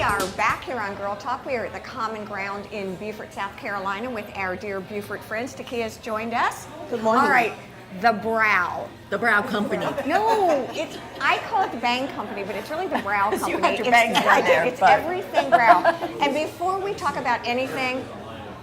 are back here on Girl Talk. We are at the Common Ground in Beaufort, South Carolina with our dear Beaufort friends. Takia's joined us. Good morning. All right, the Brow. The Brow Company. No, I call it the Bang Company, but it's really the Brow Company. You have your bangs right there. It's everything Brow. And before we talk about anything,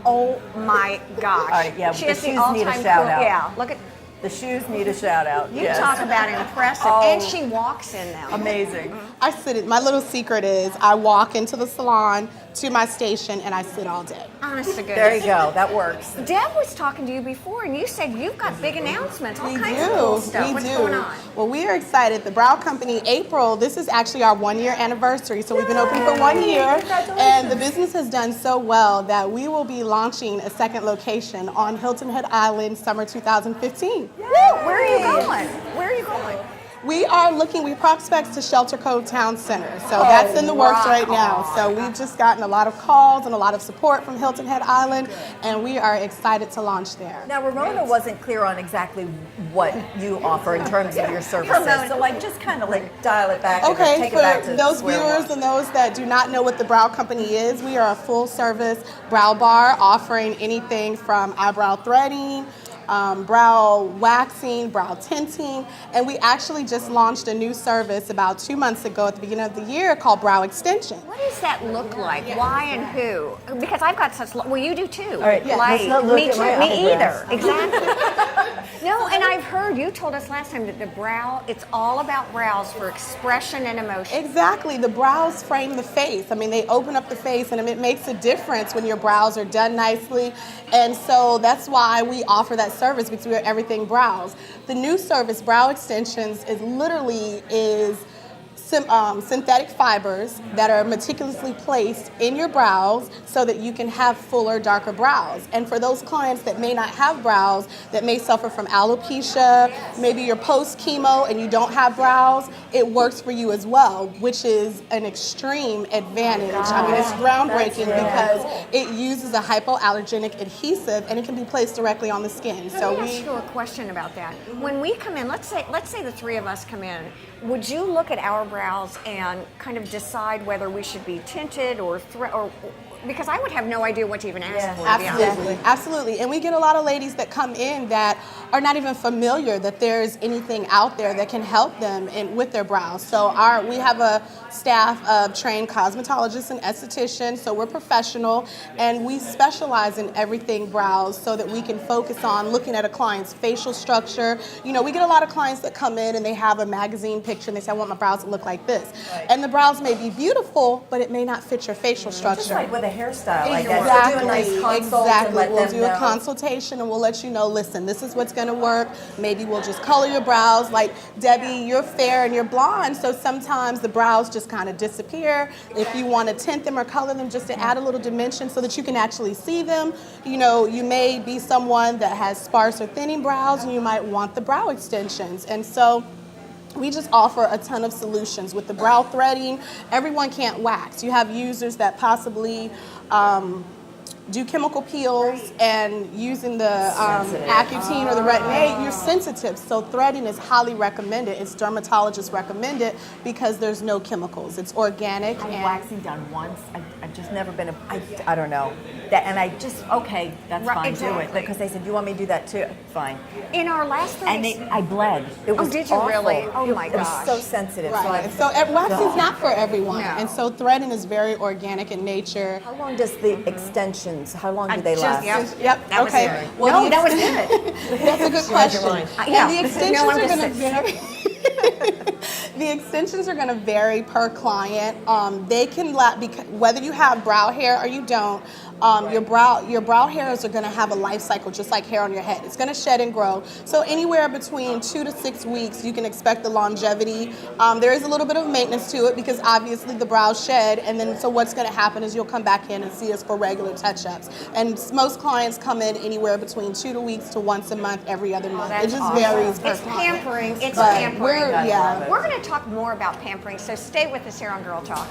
oh my gosh. All right, yeah, she the is the shoes all-time need a cool. shout out. Yeah, look at. The shoes need a shout out. You yes. talk about impressive, Oh. and she walks in them. Amazing. I sit it. My little secret is I walk into the salon to my station and I sit all day. Honest to goodness. There you go. That works. Deb was talking to you before, and you said you've got big announcements, all We kinds do. of cool stuff. We What's do. going on? Well, we are excited. The Brow Company, April, this is actually our 1-year anniversary. So we've been open for 1 year. And the business has done so well that we will be launching a second location on Hilton Head Island, summer 2015. Woo, where are you going? Where are you going? We are looking, we prospect to Shelter Cove Town Center. So that's in the works right now. So we've just gotten a lot of calls and a lot of support from Hilton Head Island, and we are excited to launch there. Now, Ramona wasn't clear on exactly what you offer in terms of your services. So, just kind of dial it back. Okay, and take it back for to those square viewers one. and those that do not know what the Brow Company is, we are a full-service brow bar offering anything from eyebrow threading, brow waxing, brow tinting, and we actually just launched a new service about 2 months ago at the beginning of the year called Brow Extension. What does that look like? Why and who? Because I've got such. Well, you do too. All right, let's not look me at too. my Me eyebrows. either. Exactly. No, and I've heard you told us last time that the brow. It's all about brows for expression and emotion. Exactly. The brows frame the face. I mean, they open up the face, and it makes a difference when your brows are done nicely. And so that's why we offer that service, because we are everything brows. The new service, Brow Extensions, is synthetic fibers that are meticulously placed in your brows so that you can have fuller, darker brows. And for those clients that may not have brows, that may suffer from alopecia, maybe you're post-chemo and you don't have brows, it works for you as well, which is an extreme advantage. I mean, it's groundbreaking because it uses a hypoallergenic adhesive and it can be placed directly on the skin. Let me ask you a question about that. When we come in, let's say the three of us come in, would you look at our brows and kind of decide whether we should be tinted or because I would have no idea what to even ask for. Absolutely, absolutely. And we get a lot of ladies that come in that are not even familiar that there's anything out there that can help them with their brows. So we have a staff of trained cosmetologists and estheticians, so we're professional, and we specialize in everything brows so that we can focus on looking at a client's facial structure. You know, we get a lot of clients that come in and they have a magazine picture and they say, I want my brows to look like this. Right. And the brows may be beautiful, but it may not fit your facial structure. Just like with a hairstyle, I guess. Exactly, So do a nice consult and let we'll them do know. a consultation and we'll let you know, listen, this is what's gonna work. Maybe we'll just color your brows. Like Debbie, you're fair and you're blonde, so sometimes the brows just kind of disappear. If you want to tint them or color them just to add a little dimension so that you can actually see them, you know, you may be someone that has sparse or thinning brows and you might want the brow extensions. And so we just offer a ton of solutions. With the brow threading, everyone can't wax. You have users that possibly do chemical peels, and using the Accutane or the Retin-A, you're sensitive. So threading is highly recommended. It's dermatologist recommended because there's no chemicals. It's organic. I've waxing done once. I've just never been I don't know. Okay, that's Right, fine, exactly. do it. Because they said, you want me to do that too? Fine. In our last 30 And I bled. It was did you awful. really? Oh my It was gosh. so sensitive. Right. So waxing's not for everyone. No. And so threading is very organic in nature. How long does the extensions, how long do they last? Yep. That was okay. it. Well, No, that was good. That's a good question. Yeah. And the extensions No, I'm are just going to vary. The extensions are going to vary per client. They can whether you have brow hair or you don't. Your brow hairs are going to have a life cycle just like hair on your head. It's going to shed and grow. So anywhere between 2 to 6 weeks, you can expect the longevity. There is a little bit of maintenance to it because obviously the brows shed, and then so what's going to happen is you'll come back in and see us for regular touch-ups. And most clients come in anywhere between 2 weeks to once a month, every other month. It just varies per It's client. pampering. It's But pampering. we're We're going to talk more about pampering, so stay with us here on Girl Talk.